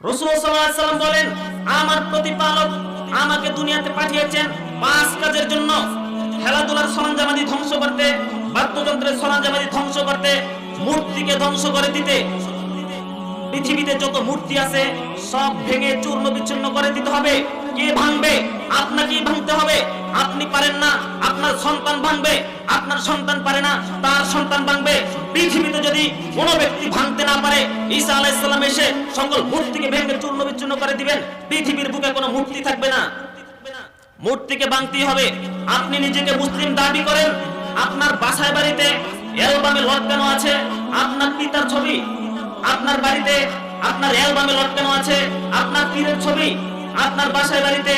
রাসূল সাল্লাল্লাহু আলাইহি ওয়াসাল্লাম বলেন, আমার প্রতিপালক আমাকে দুনিয়াতে পাঠিয়েছেন 5 কাজের জন্য: খেলাধুলার সরঞ্জামাদি ধ্বংস করতে, বাদ্যযন্ত্রের সরঞ্জামাদি ধ্বংস করতে, মূর্তিকে ধ্বংস করে দিতে। পৃথিবীতে যত মূর্তি আছে সব ভেঙে চূর্ণ বিচ্ছিন্ন করে দিতে হবে। কে ভাঙবে? আপনাকেই ভাঙতে হবে। আপনি পারেন না, আপনার সন্তান ভাঙবে। আপনার সন্তান পারে না, তার সন্তান ভাঙবে। পৃথিবীতে যদি কোনো ব্যক্তি ভাঙতে না পারে, ঈসা আলাইহিস সালাম এসে সকল মূর্তিকে ভেঙে চূর্ণ বিচ্ছিন্ন করে দিবেন। পৃথিবীর বুকে কোনো মূর্তি থাকবে না। মূর্তিকে ভাঙতেই হবে। আপনি নিজেকে মুসলিম দাবি করেন, আপনার বাসায় বাড়িতে অ্যালবামে লটকানো আছে আপনার পিতার ছবি, আপনার বাড়িতে আপনার অ্যালবামে লটকানো আছে আপনার পীরের ছবি, আপনার বাসায় বাড়িতে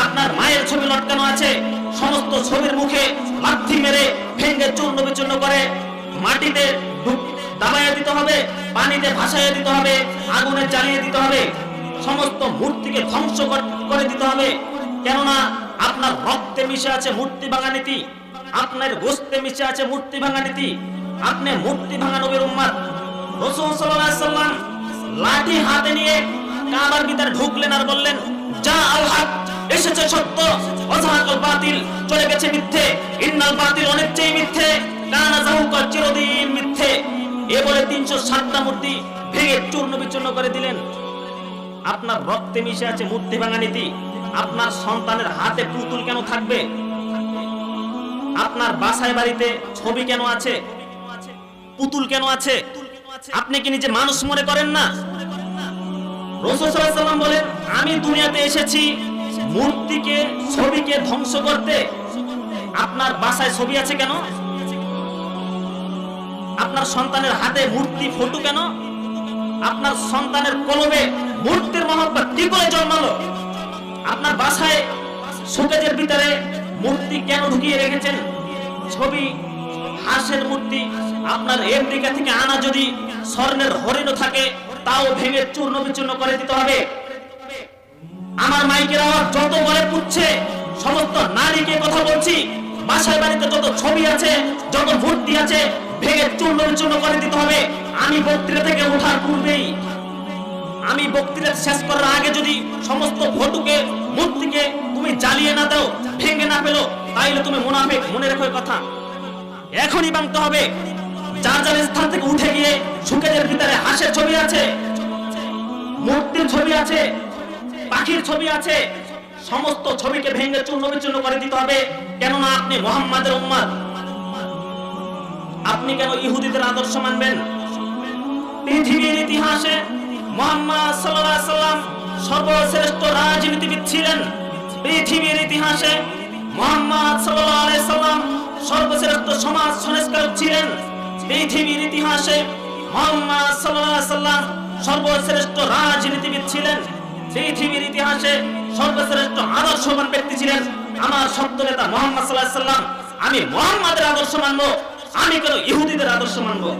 আপনার মায়ের ছবি লটকানো আছে। সমস্ত ছবির মুখে লাথি মেরে ভেঙে চূর্ণ বিচূর্ণ করে মাটিতে দাবাইয়া দিতে হবে, পানিতে ভাসাইয়া দিতে হবে, আগুনে জ্বালিয়ে দিতে হবে। সমস্ত মূর্তিকে ধ্বংস করে দিতে হবে। কেননা আপনার রক্তে মিশে আছে মূর্তি ভাঙা নীতি, আপনার গোশতে মিশে আছে মূর্তি ভাঙা নীতি। আপনি মূর্তি ভাঙা নবীর উম্মত। রাসূল সাল্লাল্লাহু আলাইহি ওয়াসাল্লাম লাঠি হাতে নিয়ে কাবার ভিতরে ঢুকলেন আর বললেন, যা আল হক, এসেছে সত্য, ওয়াজাহাকাল বাতিল, চলে গেছে মিথ্যে। ইন্নাল বাতিল, অনেক চেয়ে মিথ্যে, কানা যাহুকা, চিরদিন মিথ্যে। এ বলে 307টা মূর্তি ভেঙে চূর্ণ বিচূর্ণ করে দিলেন। আপনার রক্তে মিশে আছে মূর্তি ভাঙা নীতি। আপনার সন্তানের হাতে পুতুল কেন থাকবে? আপনার বাসায় বাড়িতে ছবি কেন আছে? পুতুল কেন আছে? আপনি কি নিজে মানুষ মনে করেন না? রাসূল সাল্লাল্লাহু আলাইহি ওয়াসাল্লাম বলেন, আমি দুনিয়াতে এসেছি মূর্তিকে, ছবিকে ধ্বংস করতে। আপনার বাসায় ছবি আছে কেন? আপনার সন্তানের হাতে মূর্তি, ফটো কেন? আপনার সন্তানের কলবে মূর্তির মহব্বত কি করে জন্মালো? আপনার বাসায় শোকেজের ভিতরে মূর্তি কেন ঢুকিয়ে রেখেছেন? ছবি, হাঁসের মূর্তি। আপনার আমেরিকা থেকে আনা যদি স্বর্ণের হরিণও থাকে, তাও ভেঙে চূর্ণ বিচূর্ণ করে দিতে হবে। আমার মাইকের আওয়াজ যত বলে পুচ্ছে, সমস্ত নারীকে কথা বলছি, বাসায় বাড়িতে যত ছবি আছে, যত মূর্তি আছে, ভেঙে চূর্ণ বিচূর্ণ করে দিতে হবে। আমি বক্তৃতা থেকে ওঠার পূর্বেই, আমি বক্তৃতা শেষ করার আগে যদি সমস্ত ফটোকে, মূর্তিকে তুমি জ্বালিয়ে না দাও, ভেঙে না ফেলো, তাইলে তুমি মুনাফিক। মনে রেখো কথা, এখনই ভাঙতে হবে। যার যার স্থান থেকে উঠে গিয়ে শোকেজের ভিতরে হাঁসের ছবি আছে, মূর্তির ছবি আছে, পাখির ছবি আছে, সমস্ত ছবিকে ভেঙে চূর্ণ বিচূর্ণ করে দিতে হবে। কেননা আপনি মুহাম্মাদের উম্মত। আপনি কেন ইহুদিদের আদর্শ মানবেন? পৃথিবীর ইতিহাসে মুহাম্মদ সাল্লাল্লাহু আলাইহি ওয়াসাল্লাম সর্বশ্রেষ্ঠ রাজনীতিবিদ ছিলেন। পৃথিবীর ইতিহাসে মুহাম্মদ সাল্লাল্লাহু আলাইহি ওয়াসাল্লাম সর্বশ্রেষ্ঠ সমাজ সংস্কারক ছিলেন। পৃথিবীর ইতিহাসে মুহাম্মদ সাল্লাল্লাহু আলাইহি ওয়াসাল্লাম সর্বশ্রেষ্ঠ রাজনীতিবিদ ছিলেন। পৃথিবীর ইতিহাসে সর্বশ্রেষ্ঠ আদর্শবান ব্যক্তি ছিলেন আমার সত্য নেতা মুহাম্মদ সাল্লাল্লাহু আলাইহি ওয়াসাল্লাম। আমি মুহাম্মাদের আদর্শ মানবো, আমি কেন ইহুদিদের আদর্শ মানবো?